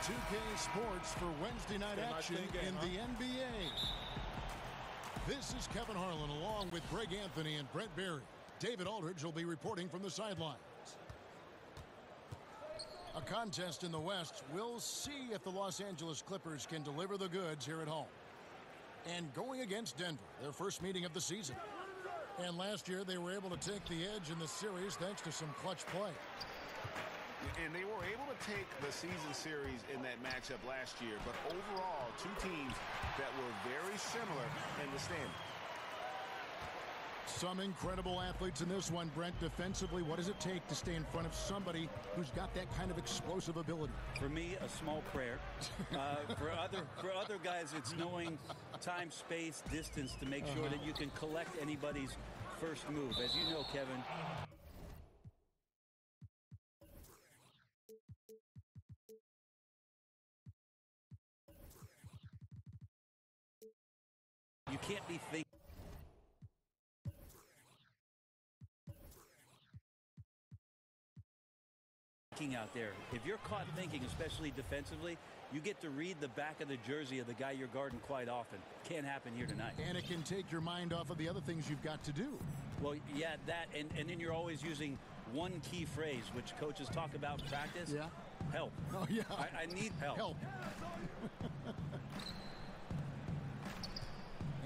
2K Sports for Wednesday night action in the NBA. This is Kevin Harlan along with Greg Anthony and Brett Berry. David Aldridge will be reporting from the sidelines. A contest in the West. We'll see if the Los Angeles Clippers can deliver the goods here at home. And going against Denver, their first meeting of the season. And last year they were able to take the edge in the series thanks to some clutch play. And they were able to take the season series in that matchup last year. But overall, two teams that were very similar in the standings. Some incredible athletes in this one, Brent. Defensively, what does it take to stay in front of somebody who's got that kind of explosive ability? For me, a small prayer. For other guys, it's knowing time, space, distance to make sure that you can collect anybody's first move. As you know, Kevin, you can't be thinking out there. If you're caught thinking, especially defensively, you get to read the back of the jersey of the guy you're guarding quite often. Can't happen here tonight. And it can take your mind off of the other things you've got to do. Well, yeah, that, and then you're always using one key phrase, which coaches talk about in practice. Yeah. Help. Oh, yeah. I need help. Help.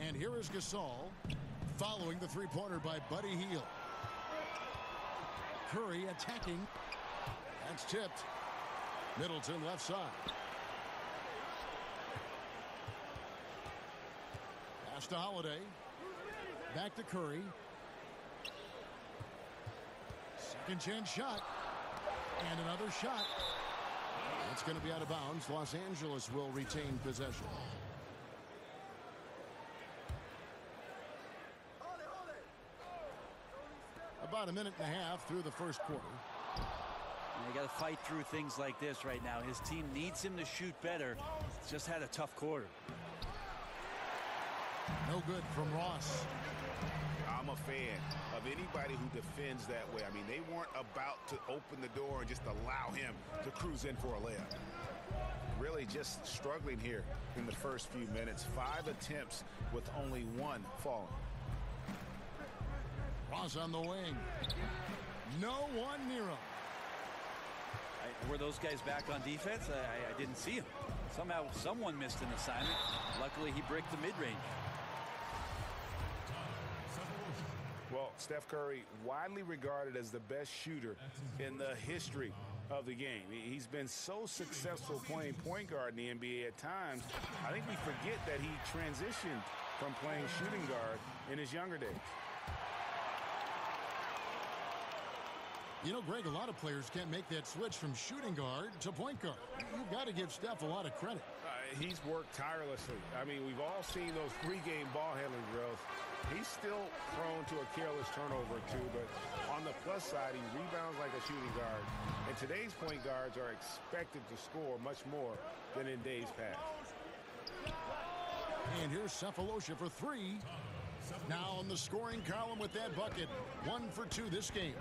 And here is Gasol following the three-pointer by Buddy Hield. Curry attacking. That's tipped. Middleton left side. Pass to Holiday. Back to Curry. Second chance shot. And another shot. It's going to be out of bounds. Los Angeles will retain possession. About a minute and a half through the first quarter. You got to fight through things like this right now. His team needs him to shoot better. He's just had a tough quarter. No good from Ross. I'm a fan of anybody who defends that way. I mean, they weren't about to open the door and just allow him to cruise in for a layup. Really just struggling here in the first few minutes. 5 attempts with only 1 falling. Ross on the wing. No one near him. Were those guys back on defense? I didn't see him. Somehow someone missed an assignment. Luckily, he bricked the mid-range. Well, Steph Curry, widely regarded as the best shooter in the history of the game. He's been so successful playing point guard in the NBA at times. I think we forget that he transitioned from playing shooting guard in his younger days. You know, Greg, a lot of players can't make that switch from shooting guard to point guard. You've got to give Steph a lot of credit. He's worked tirelessly. I mean, we've all seen those pregame ball handling drills. He's still prone to a careless turnover, too, but on the plus side, he rebounds like a shooting guard. And today's point guards are expected to score much more than in days past. And here's Cephalosha for 3. Now on the scoring column with that bucket. 1 for 2 this game.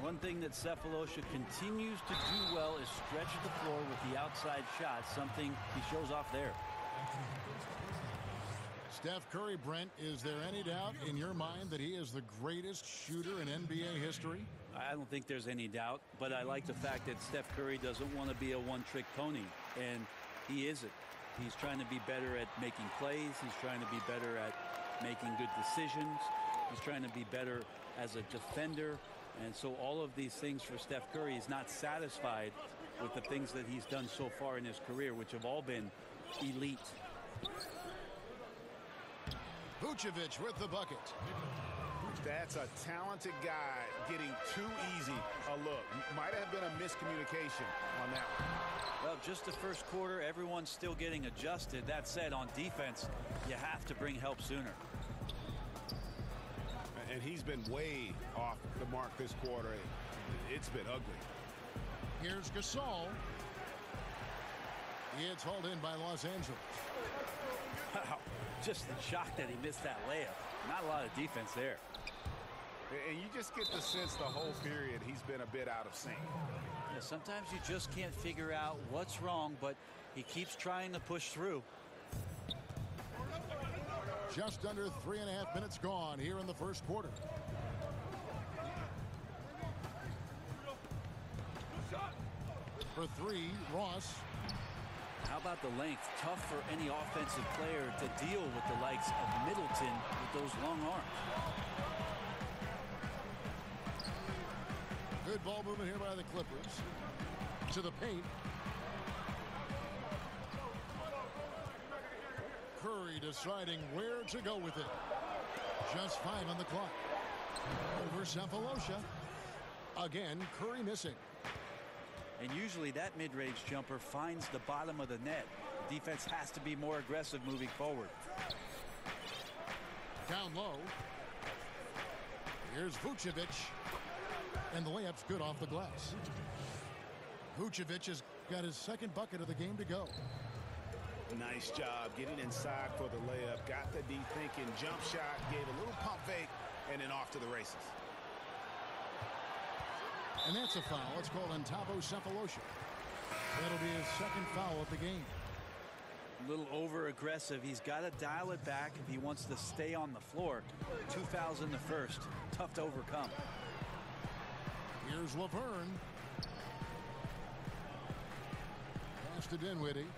One thing that Cephalosha continues to do well is stretch the floor with the outside shot, something he shows off there. Steph Curry, Brent, is there any doubt in your mind that he is the greatest shooter in NBA history? I don't think there's any doubt, but I like the fact that Steph Curry doesn't want to be a one-trick pony, and he isn't. He's trying to be better at making plays. He's trying to be better at making good decisions. He's trying to be better as a defender. And so all of these things for Steph Curry, is not satisfied with the things that he's done so far in his career, which have all been elite. Vucevic with the bucket. That's a talented guy getting too easy a look. Might have been a miscommunication on that one. Well, just the first quarter, everyone's still getting adjusted. That said, on defense, you have to bring help sooner. And he's been way off the mark this quarter. It's been ugly. Here's Gasol. It's hauled in by Los Angeles. Wow, just the shock that he missed that layup. Not a lot of defense there. And you just get the sense the whole period he's been a bit out of sync. Yeah, sometimes you just can't figure out what's wrong, but he keeps trying to push through. Just under 3.5 minutes gone here in the first quarter. For three, Ross. How about the length? Tough for any offensive player to deal with the likes of Middleton with those long arms. Good ball movement here by the Clippers. To the paint. Curry deciding where to go with it. Just 5 on the clock. Over Cephalosha. Again, Curry missing. And usually that mid-range jumper finds the bottom of the net. Defense has to be more aggressive moving forward. Down low. Here's Vucevic. And the layup's good off the glass. Vucevic has got his second bucket of the game to go. Nice job getting inside for the layup. Got the D thinking. Jump shot. Gave a little pump fake. And then off to the races. And that's a foul. It's called on Thabo Cephalosha. That'll be his second foul of the game. A little over-aggressive. He's got to dial it back if he wants to stay on the floor. 2 fouls in the first. Tough to overcome. Here's Laverne. Pass to Dinwiddie.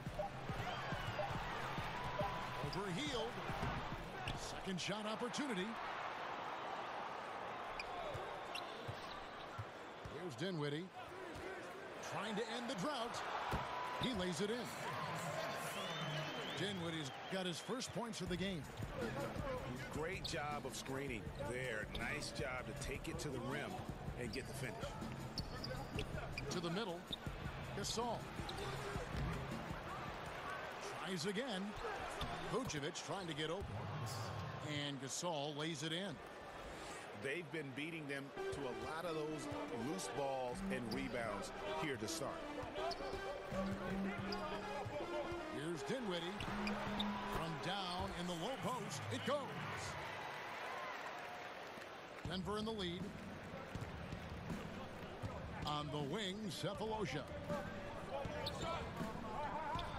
Overhealed. Second shot opportunity. Here's Dinwiddie. Trying to end the drought. He lays it in. Dinwiddie's got his first points of the game. Great job of screening there. Nice job to take it to the rim and get the finish. To the middle. Gasol. Tries again. Vucevic trying to get open. And Gasol lays it in. They've been beating them to a lot of those loose balls and rebounds here to start. Here's Dinwiddie. From down in the low post, it goes. Denver in the lead. On the wing, Cephalosha.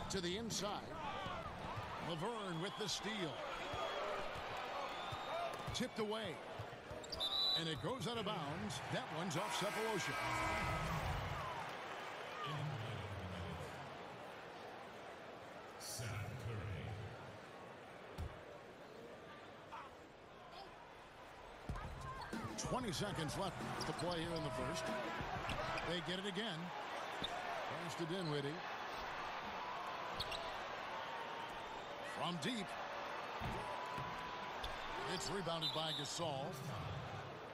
To the inside. Laverne with the steal. Tipped away. And it goes out of bounds. That one's off Cephalosha. Steph Curry. .20 seconds left to play here in the first. They get it again. Pass to Dinwiddie. From deep. It's rebounded by Gasol.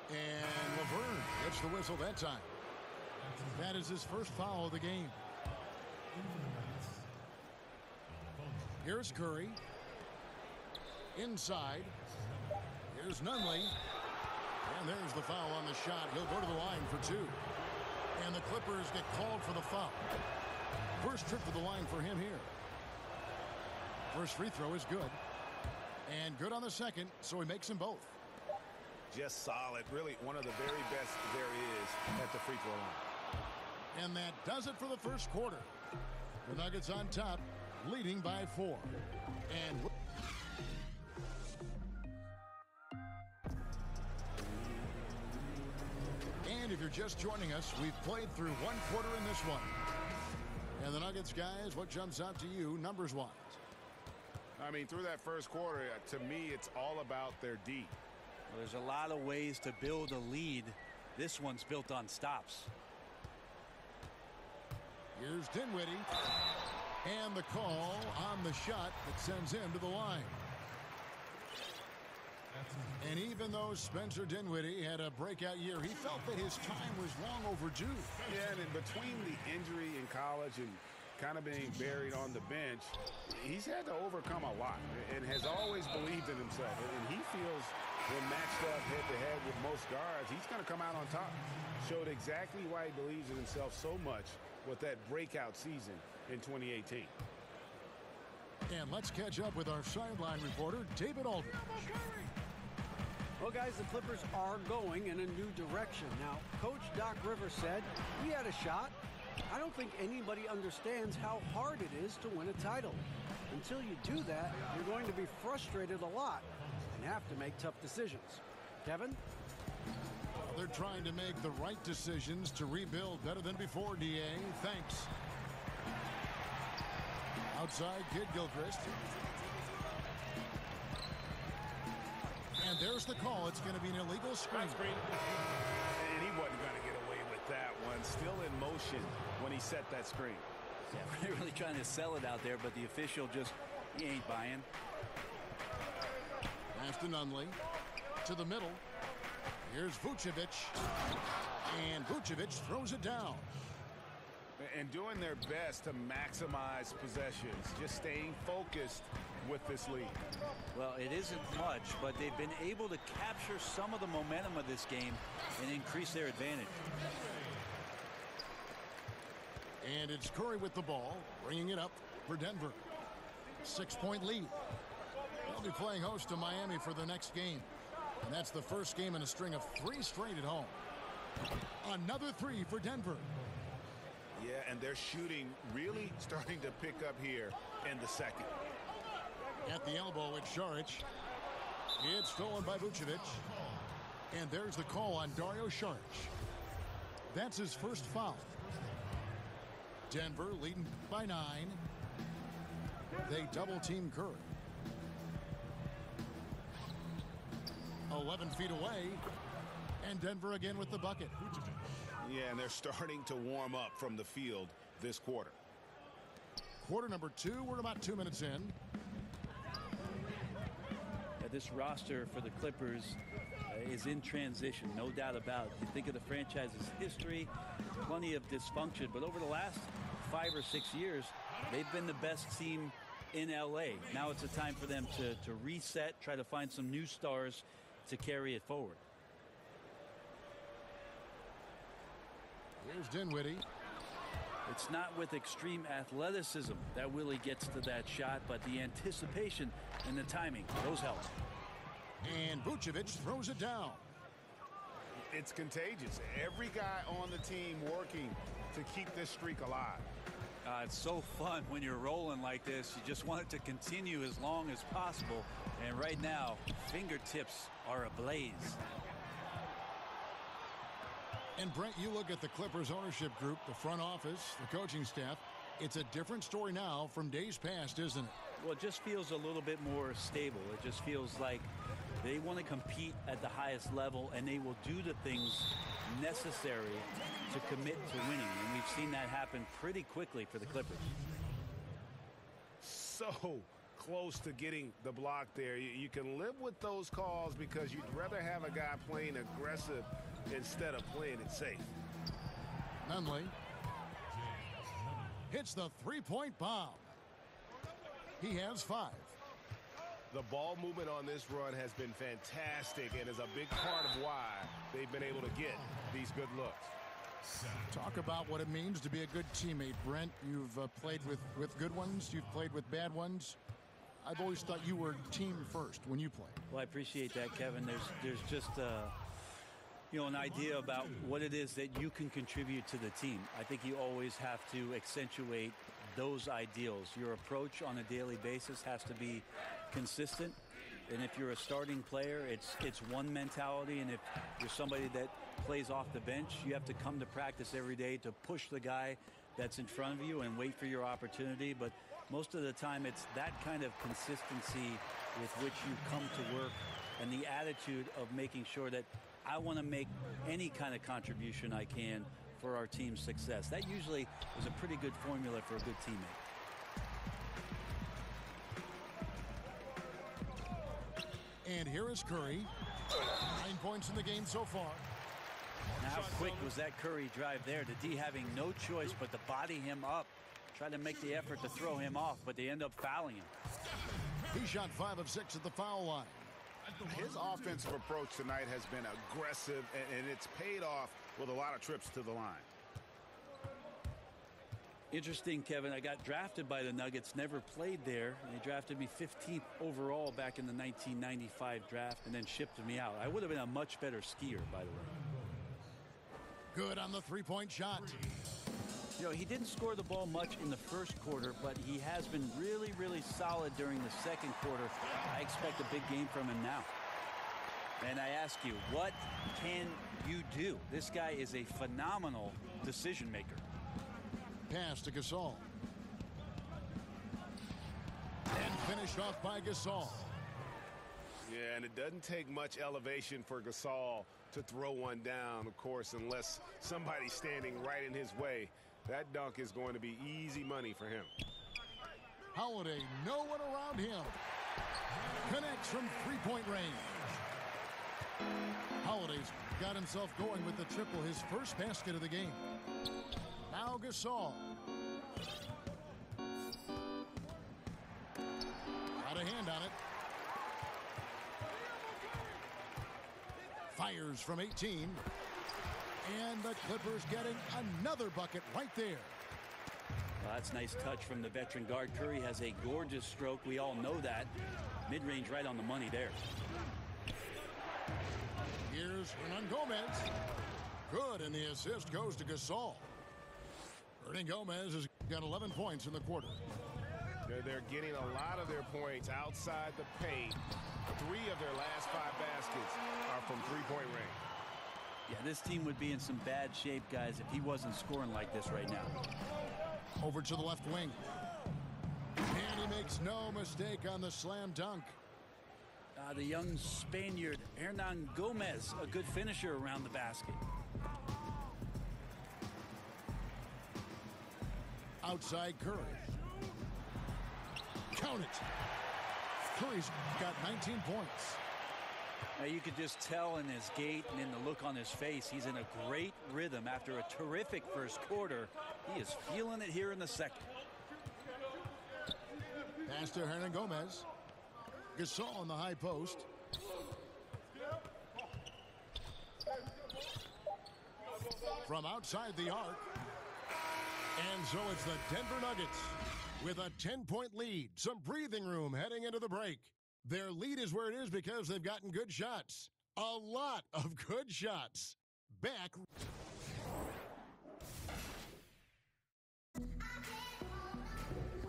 And Laverne gets the whistle that time. That is his first foul of the game. Here's Curry. Inside. Here's Nunley. And there's the foul on the shot. He'll go to the line for 2. And the Clippers get called for the foul. First trip to the line for him here. First free throw is good. And good on the second, so he makes them both. Just solid. Really one of the very best there is at the free throw line. And that does it for the first quarter. The Nuggets on top, leading by 4. And if you're just joining us, we've played through 1 quarter in this one. And the Nuggets, guys, what jumps out to you numbers-wise? I mean, through that first quarter, to me, it's all about their D. Well, there's a lot of ways to build a lead. This one's built on stops. Here's Dinwiddie. And the call on the shot that sends him to the line. And even though Spencer Dinwiddie had a breakout year, he felt that his time was long overdue. Yeah, and in between the injury in college and kind of being buried on the bench, he's had to overcome a lot and has always believed in himself. And he feels when matched up head-to-head with most guards, he's going to come out on top. Showed exactly why he believes in himself so much with that breakout season in 2018. And let's catch up with our sideline reporter, David Aldridge. Well, guys, the Clippers are going in a new direction. Now, Coach Doc Rivers said we had a shot, I don't think anybody understands how hard it is to win a title. Until you do that, you're going to be frustrated a lot and have to make tough decisions. Kevin? They're trying to make the right decisions to rebuild better than before, DA. Thanks. Outside, Kid Gilchrist. And there's the call. It's going to be an illegal screen. And he wasn't going to get away with that one. Still in motion when he set that screen. Yeah, they're really trying to sell it out there, but the official just, he ain't buying. Pass to Nunley. To the middle. Here's Vucevic. And Vucevic throws it down. And doing their best to maximize possessions. Just staying focused with this lead. Well, it isn't much, but they've been able to capture some of the momentum of this game and increase their advantage. And it's Curry with the ball, bringing it up for Denver. 6-point lead. They'll be playing host to Miami for the next game. And that's the first game in a string of 3 straight at home. Another 3 for Denver. Yeah, and they're shooting really starting to pick up here in the second. At the elbow, it's Šarić. It's stolen by Vucevic. And there's the call on Dario Šarić. That's his first foul. Denver leading by 9. They double-team Curry. 11 feet away. And Denver again with the bucket. Yeah, and they're starting to warm up from the field this quarter. Quarter number 2. We're about 2 minutes in. This roster for the Clippers is in transition, no doubt about it. You think of the franchise's history, plenty of dysfunction, but over the last 5 or 6 years, they've been the best team in LA. Now it's a time for them to reset, try to find some new stars to carry it forward. Here's Dinwiddie. It's not with extreme athleticism that Willie gets to that shot, but the anticipation and the timing, those help. And Vucevic throws it down. It's contagious. Every guy on the team working to keep this streak alive. It's so fun when you're rolling like this. You just want it to continue as long as possible. And right now, fingertips are ablaze. And Brent, you look at the Clippers ownership group, the front office, the coaching staff. It's a different story now from days past, isn't it? Well, it just feels a little bit more stable. It just feels like they want to compete at the highest level, and they will do the things necessary to commit to winning. And we've seen that happen pretty quickly for the Clippers. So close to getting the block there. You can live with those calls because you'd rather have a guy playing aggressive instead of playing it safe. Nunley hits the three-point bomb. He has 5. The ball movement on this run has been fantastic and is a big part of why they've been able to get these good looks. Talk about what it means to be a good teammate, Brent. You've played with good ones. You've played with bad ones. I've always thought you were team first when you play. Well, I appreciate that, Kevin. There's just an idea about what it is that you can contribute to the team. I think you always have to accentuate those ideals. Your approach on a daily basis has to be consistent. And if you're a starting player, it's one mentality. And if you're somebody that plays off the bench, you have to come to practice every day to push the guy that's in front of you and wait for your opportunity. But most of the time, it's that kind of consistency with which you come to work and the attitude of making sure that I want to make any kind of contribution I can for our team's success. That usually is a pretty good formula for a good teammate. And here is Curry. 9 points in the game so far. Now, how quick was that Curry drive there? The D having no choice but to body him up. Try to make the effort to throw him off, but they end up fouling him. He shot 5 of 6 at the foul line. His offensive approach tonight has been aggressive, and it's paid off with a lot of trips to the line. Interesting, Kevin. I got drafted by the Nuggets, never played there. They drafted me 15th overall back in the 1995 draft and then shipped me out. I would have been a much better skier, by the way. Good on the three-point shot. You know, he didn't score the ball much in the first quarter, but he has been really, really solid during the second quarter. I expect a big game from him now. And I ask you, what can you do? This guy is a phenomenal decision maker. Pass to Gasol. And finished off by Gasol. Yeah, and it doesn't take much elevation for Gasol to throw one down, of course, unless somebody's standing right in his way. That dunk is going to be easy money for him. Holiday, no one around him. Connects from three-point range. Holiday's got himself going with the triple, his first basket of the game. Now Gasol. Got a hand on it. Fires from 18. And the Clippers getting another bucket right there. Well, that's a nice touch from the veteran guard. Curry has a gorgeous stroke. We all know that. Mid-range right on the money there. Here's Hernan Gomez. Good, and the assist goes to Gasol. Hernan Gomez has got 11 points in the quarter. They're getting a lot of their points outside the paint. 3 of their last 5 baskets are from three-point range. Yeah, this team would be in some bad shape, guys, if he wasn't scoring like this right now. Over to the left wing. And he makes no mistake on the slam dunk. The young Spaniard, Hernan Gomez, a good finisher around the basket. Outside Curry. Count it. Curry's got 19 points. Now you could just tell in his gait and in the look on his face, he's in a great rhythm after a terrific first quarter. He is feeling it here in the second. Pass to Hernan Gomez. Gasol on the high post. From outside the arc. And so it's the Denver Nuggets with a 10-point lead. Some breathing room heading into the break. Their lead is where it is because they've gotten good shots. A lot of good shots. Back.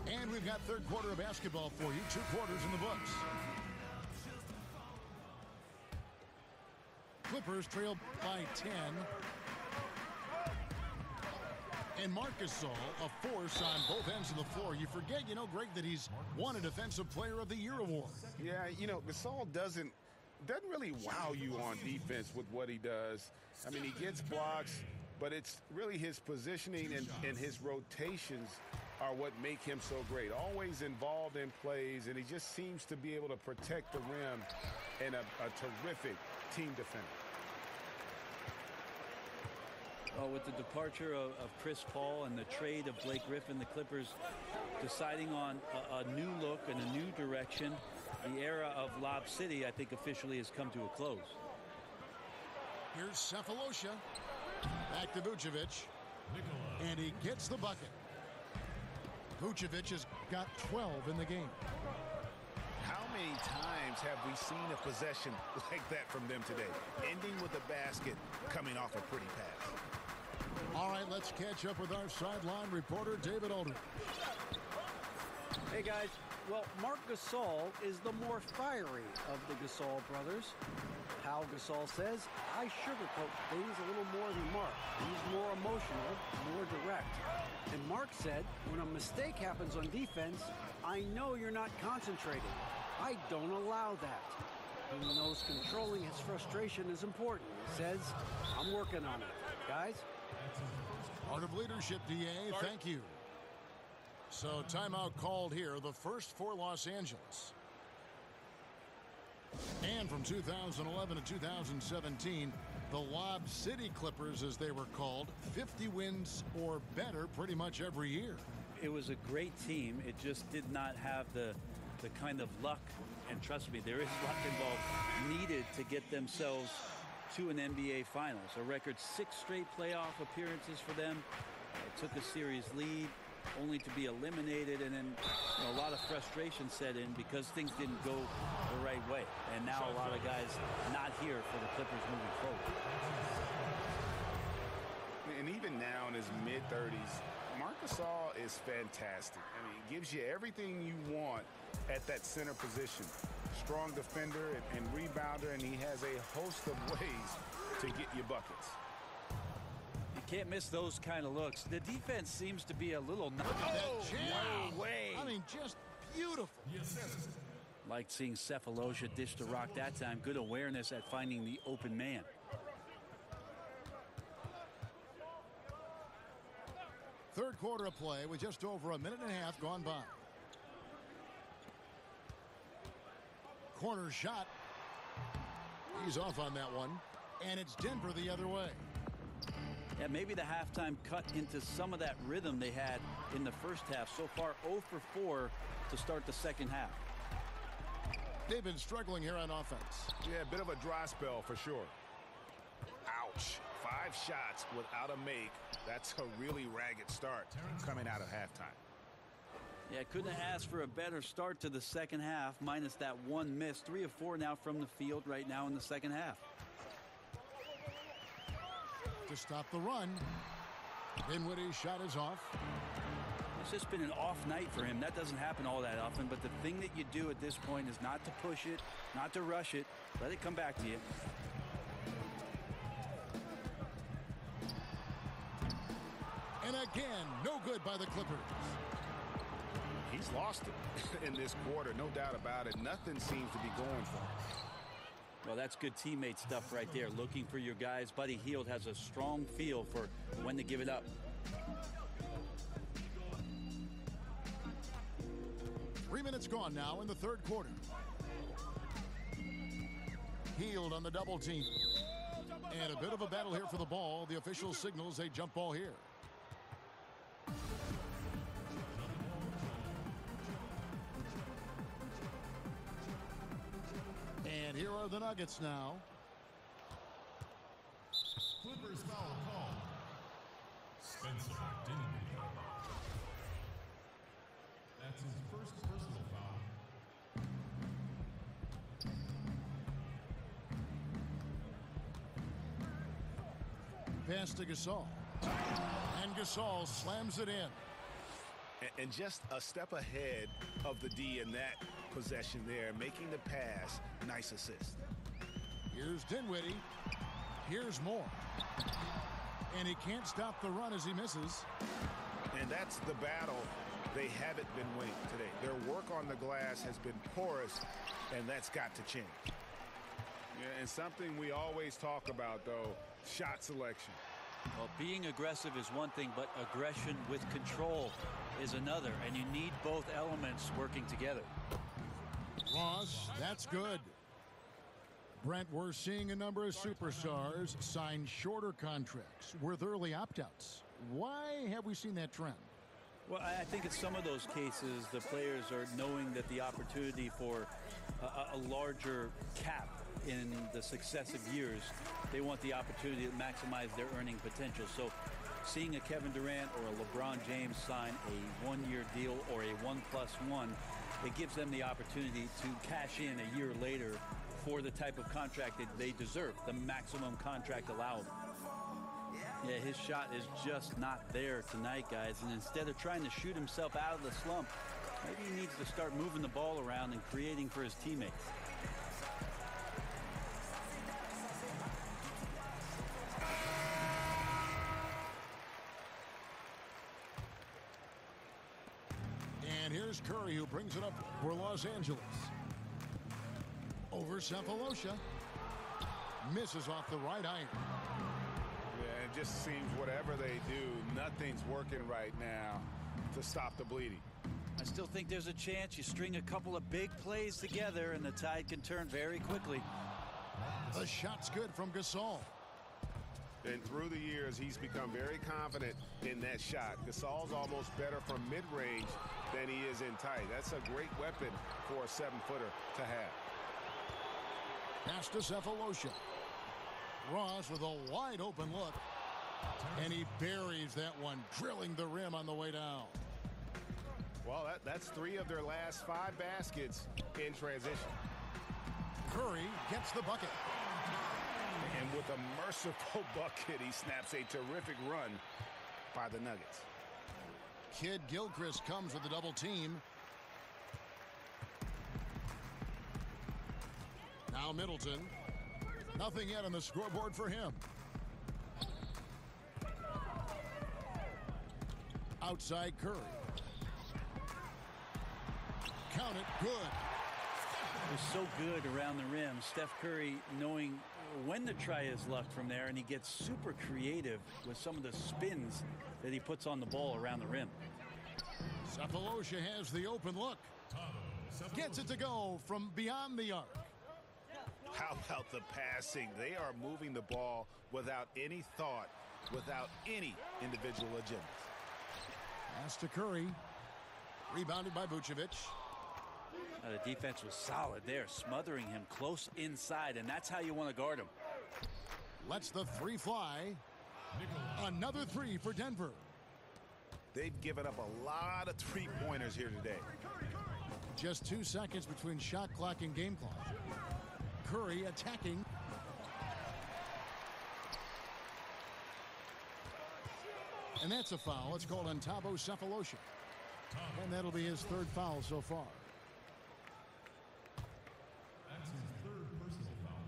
And we've got third quarter of basketball for you. 2 quarters in the books. Clippers trail by 10. And Marc Gasol, a force on both ends of the floor. You forget, Greg, that he's won a Defensive Player of the Year award. Yeah, Gasol doesn't really wow you on defense with what he does. I mean, he gets blocks, but it's really his positioning and his rotations are what make him so great. Always involved in plays, and he just seems to be able to protect the rim and a terrific team defender. With the departure of Chris Paul and the trade of Blake Griffin, the Clippers deciding on a new look and a new direction. The era of Lob City, I think, officially has come to a close. Here's Cephalosha. Back to Vucevic. And he gets the bucket. Vucevic has got 12 in the game. How many times have we seen a possession like that from them today? Ending with a basket, coming off a pretty pass. All right, let's catch up with our sideline reporter, David Aldridge. Hey, guys. Well, Marc Gasol is the more fiery of the Gasol brothers. Pau Gasol says, I sugarcoat things a little more than Marc. He's more emotional, more direct. And Marc said, when a mistake happens on defense, I know you're not concentrating. I don't allow that. He knows controlling his frustration is important. He says, I'm working on it. Guys? Part of leadership, DA. Thank you. So timeout called here, the first for Los Angeles. And from 2011 to 2017, the Lob City Clippers, as they were called, 50 wins or better pretty much every year. It was a great team. It just did not have the kind of luck, and trust me, there is luck involved, needed to get themselves to an NBA Finals. A record 6 straight playoff appearances for them. Took a series lead, only to be eliminated, and then a lot of frustration set in because things didn't go the right way. And now a lot of guys not here for the Clippers moving forward. And even now in his mid-30s, Marc Gasol is fantastic. I mean, he gives you everything you want at that center position. Strong defender and rebounder, and he has a host of ways to get you buckets. You can't miss those kind of looks. The defense seems to be a little... No way. I mean, just beautiful. Yes. Liked seeing Cephalosha dish the rock that time. Good awareness at finding the open man. Third quarter of play with just over a minute and a half gone by. Corner shot. He's off on that one. And it's Denver the other way. Yeah, maybe the halftime cut into some of that rhythm they had in the first half. So far, 0 for 4 to start the second half. They've been struggling here on offense. Yeah, a bit of a dry spell for sure. Ouch. 5 shots without a make. That's a really ragged start coming out of halftime. Yeah, couldn't have asked for a better start to the second half, minus that one miss. 3 of 4 now from the field right now in the second half. To stop the run. Dinwiddie's shot is off. It's just been an off night for him. That doesn't happen all that often, but the thing that you do at this point is not to push it, not to rush it. Let it come back to you. And again, no good by the Clippers. He's lost it in this quarter, no doubt about it. Nothing seems to be going for him. Well, that's good teammate stuff right there. Looking for your guys. Buddy Hield has a strong feel for when to give it up. Three minutes gone now in the third quarter. Hield on the double team. And a bit of a battle here for the ball. The official signals a jump ball here. And here are the Nuggets now. Clippers foul call. Spencer Dinwiddie. That's his first personal foul. Pass to Gasol. And Gasol slams it in. And just a step ahead of the D in that possession there, making the pass. Nice assist. Here's Dinwiddie. Here's more. And he can't stop the run as he misses. And that's the battle they haven't been winning today. Their work on the glass has been porous, and that's got to change. Yeah, and something we always talk about, though, shot selection. Well, being aggressive is one thing, but aggression with control is another, and you need both elements working together. Ross, that's good. Brent, we're seeing a number of superstars sign shorter contracts worth early opt-outs. Why have we seen that trend? Well, I think in some of those cases, the players are knowing that the opportunity for a larger cap in the successive years, they want the opportunity to maximize their earning potential. So seeing a Kevin Durant or a LeBron James sign a one-year deal or a 1+1, it gives them the opportunity to cash in a year later for the type of contract that they deserve, the maximum contract allowed. Yeah, his shot is just not there tonight, guys. And instead of trying to shoot himself out of the slump, maybe he needs to start moving the ball around and creating for his teammates. And here's Curry, who brings it up for Los Angeles. Over Cephalosha. Misses off the right iron. Yeah, it just seems whatever they do, nothing's working right now to stop the bleeding. I still think there's a chance you string a couple of big plays together and the tide can turn very quickly. The shot's good from Gasol. And through the years, he's become very confident in that shot. Gasol's almost better from mid-range than he is in tight. That's a great weapon for a 7-footer to have. Pass to Cephalosha. Ross with a wide open look. And he buries that one, drilling the rim on the way down. Well, that's 3 of their last 5 baskets in transition. Curry gets the bucket. And with a merciful bucket. He snaps a terrific run by the Nuggets. Kid Gilchrist comes with a double team. Now Middleton. Nothing yet on the scoreboard for him. Outside Curry. Count it. Good. Was so good around the rim. Steph Curry knowing when to try his luck from there, and he gets super creative with some of the spins that he puts on the ball around the rim. Cephalosha has the open look. Gets it to go from beyond the arc. How about the passing? They are moving the ball without any thought, without any individual agenda. Pass to Curry. Rebounded by Vucevic. The defense was solid there, smothering him close inside, and that's how you want to guard him. Lets the three fly. Another three for Denver. They've given up a lot of three-pointers here today. Just 2 seconds between shot clock and game clock. Curry attacking. And that's a foul. It's called on Thabo Cephalosha. And that'll be his third foul so far. That's his third personal foul.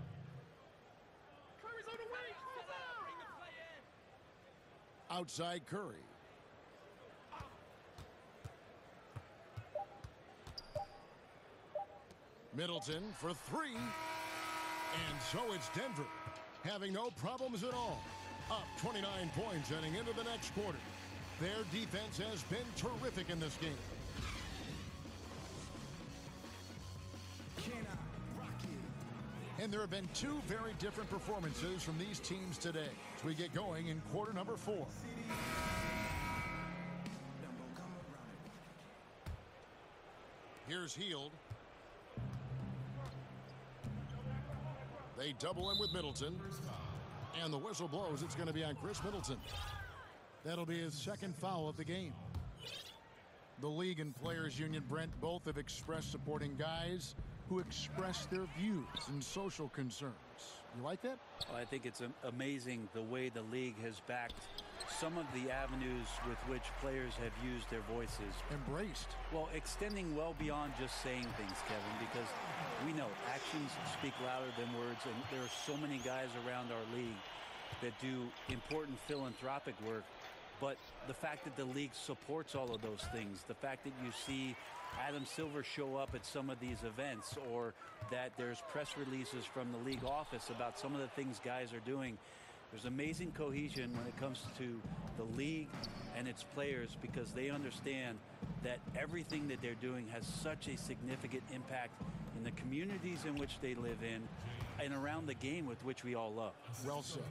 Outside Curry. Middleton for three. And so it's Denver having no problems at all. Up 29 points heading into the next quarter. Their defense has been terrific in this game. And there have been two very different performances from these teams today as we get going in quarter number 4. Here's Hield. They double him with Middleton. And the whistle blows. It's going to be on Chris Middleton. That'll be his second foul of the game. The league and players union, Brent, both have expressed supporting guys who express their views and social concerns. You like that? Well, I think it's amazing the way the league has backed some of the avenues with which players have used their voices. Embraced. Well, extending well beyond just saying things, Kevin, because we know actions speak louder than words, and there are so many guys around our league that do important philanthropic work. But the fact that the league supports all of those things, the fact that you see Adam Silver show up at some of these events, or that there's press releases from the league office about some of the things guys are doing, there's amazing cohesion when it comes to the league and its players, because they understand that everything that they're doing has such a significant impact in the communities in which they live in and around the game with which we all love. Well said.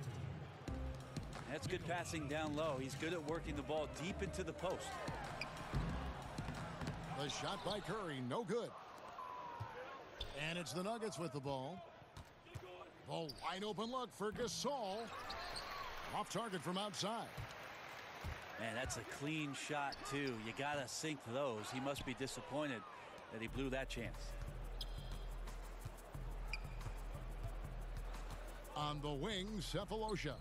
That's good passing down low. He's good at working the ball deep into the post. The shot by Curry, no good. And it's the Nuggets with the ball. The wide open look for Gasol. Off target from outside. Man, that's a clean shot, too. You got to sink those. He must be disappointed that he blew that chance. On the wing, Cephalosha.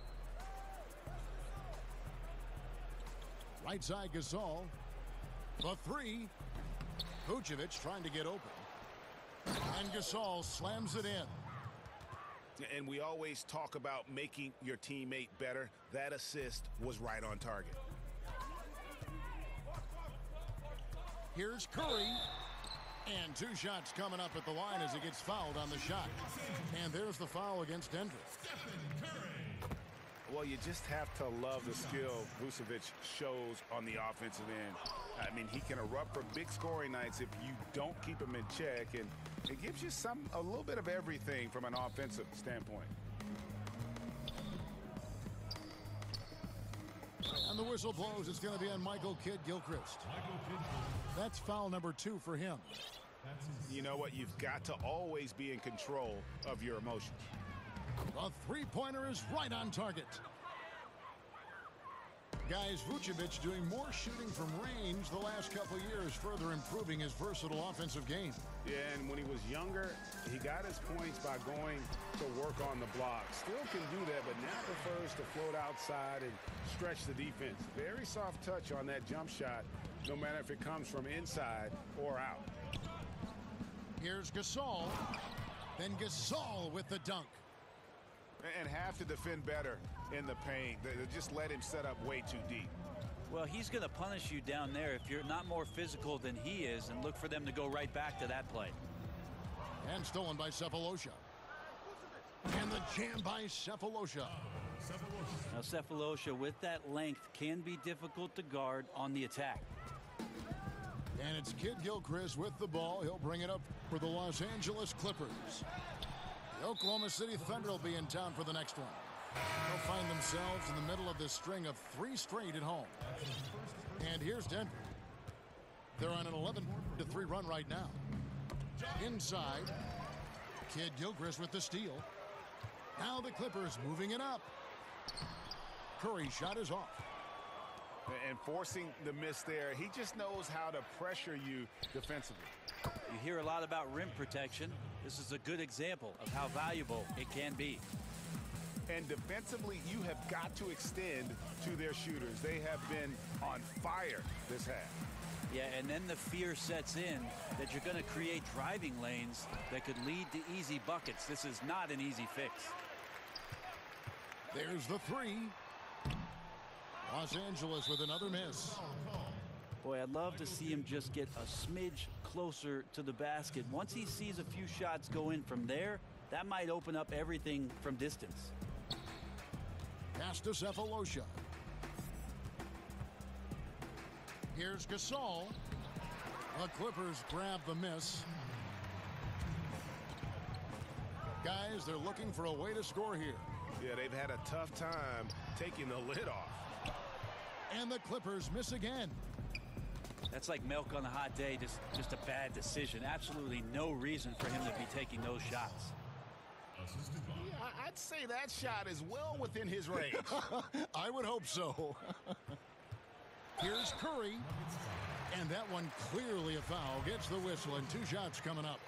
Right side, Gasol. The three. Vucevic trying to get open. And Gasol slams it in. And we always talk about making your teammate better. That assist was right on target. Here's Curry. And 2 shots coming up at the line as he gets fouled on the shot. And there's the foul against Denver. Well, you just have to love the skill Vucevic shows on the offensive end. I mean, he can erupt for big scoring nights if you don't keep him in check, and it gives you a little bit of everything from an offensive standpoint. And the whistle blows. It's going to be on Michael Kidd-Gilchrist. That's foul number 2 for him. You know what? You've got to always be in control of your emotions. The three-pointer is right on target. Guys, Vucevic doing more shooting from range the last couple years, further improving his versatile offensive game. Yeah, and when he was younger, he got his points by going to work on the block. Still can do that, but now prefers to float outside and stretch the defense. Very soft touch on that jump shot, no matter if it comes from inside or out. Here's Gasol. Then Gasol with the dunk. And have to defend better in the paint. They just let him set up way too deep. Well, he's going to punish you down there if you're not more physical than he is, and look for them to go right back to that play. And stolen by Cephalosha. And the jam by Cephalosha. Now, Cephalosha, with that length, can be difficult to guard on the attack. And it's Kid Gilchrist with the ball. He'll bring it up for the Los Angeles Clippers. The Oklahoma City Thunder will be in town for the next one. They'll find themselves in the middle of this string of 3 straight at home. And here's Denver. They're on an 11-3 run right now. Inside, Kid Gilchrist with the steal. Now the Clippers moving it up. Curry's shot is off. And forcing the miss there, he just knows how to pressure you defensively. You hear a lot about rim protection. This is a good example of how valuable it can be. And defensively, you have got to extend to their shooters. They have been on fire this half. Yeah, and then the fear sets in that you're going to create driving lanes that could lead to easy buckets. This is not an easy fix. There's the 3. Los Angeles with another miss. Boy, I'd love to see him just get a smidge closer to the basket. Once he sees a few shots go in from there, that might open up everything from distance. Pass to Cephalosha. Here's Gasol. The Clippers grab the miss. Guys, they're looking for a way to score here. Yeah, they've had a tough time taking the lid off. And the Clippers miss again. That's like milk on a hot day, just a bad decision. Absolutely no reason for him to be taking those shots. Yeah, I'd say that shot is well within his range. I would hope so. Here's Curry. And that one clearly a foul. Gets the whistle and 2 shots coming up.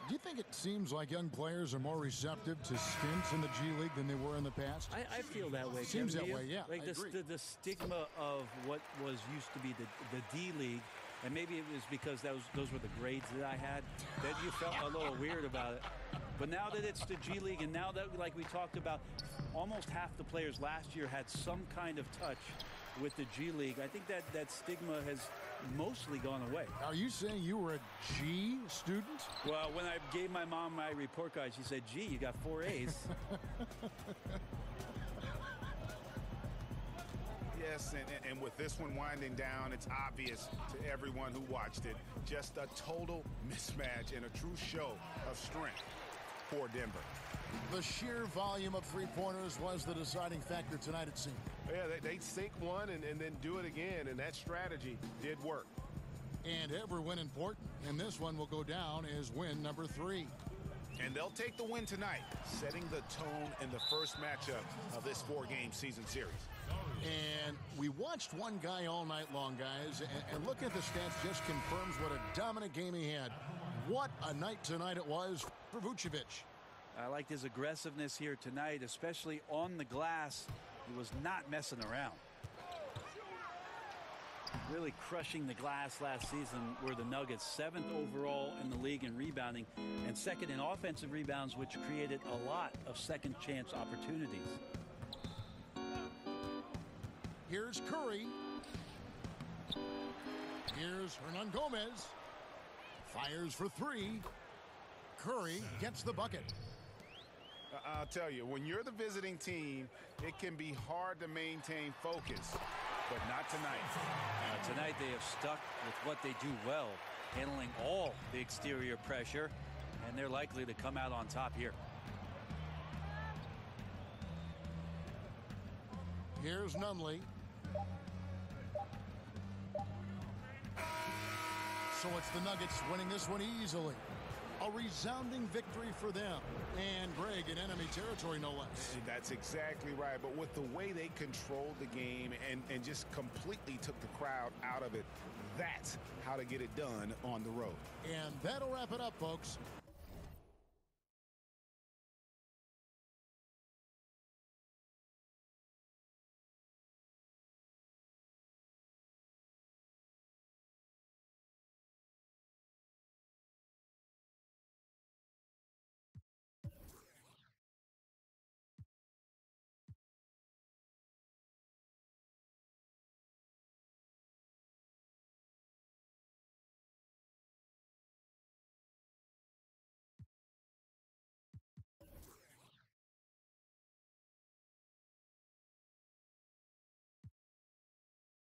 Do you think it seems like young players are more receptive to stints in the G League than they were in the past? I feel that way. Seems Kevin, that way, yeah. Like I agree. the stigma of what was used to be the D League, and maybe it was because those were the grades that I had, that you felt a little weird about it. But now that it's the G League, and now that, like we talked about, almost half the players last year had some kind of touch with the G League, I think that stigma has mostly gone away. Are you saying you were a G student? Well, when I gave my mom my report card, she said, gee, you got 4 A's. Yes, and with this one winding down, it's obvious to everyone who watched it. Just a total mismatch and a true show of strength for Denver. The sheer volume of 3-pointers was the deciding factor tonight, it seemed. Yeah, they sink one and then do it again, and that strategy did work. And every win important, and this one will go down as win number 3. And they'll take the win tonight, setting the tone in the first matchup of this 4-game season series. And we watched one guy all night long, guys, and look at the stats just confirms what a dominant game he had. What a night tonight it was for Vucevic. I liked his aggressiveness here tonight, especially on the glass. He was not messing around. Really crushing the glass last season were the Nuggets, 7th overall in the league in rebounding and 2nd in offensive rebounds, which created a lot of second chance opportunities. Here's Curry. Here's Hernan Gomez. Fires for 3. Curry gets the bucket. I'll tell you, when you're the visiting team, it can be hard to maintain focus, but not tonight. Tonight they have stuck with what they do well, handling all the exterior pressure, and they're likely to come out on top here. Here's Nunley. So it's the Nuggets winning this one easily. A A resounding victory for them. And Greg in enemy territory, no less. And that's exactly right. But with the way they controlled the game and just completely took the crowd out of it, that's how to get it done on the road. And that'll wrap it up, folks.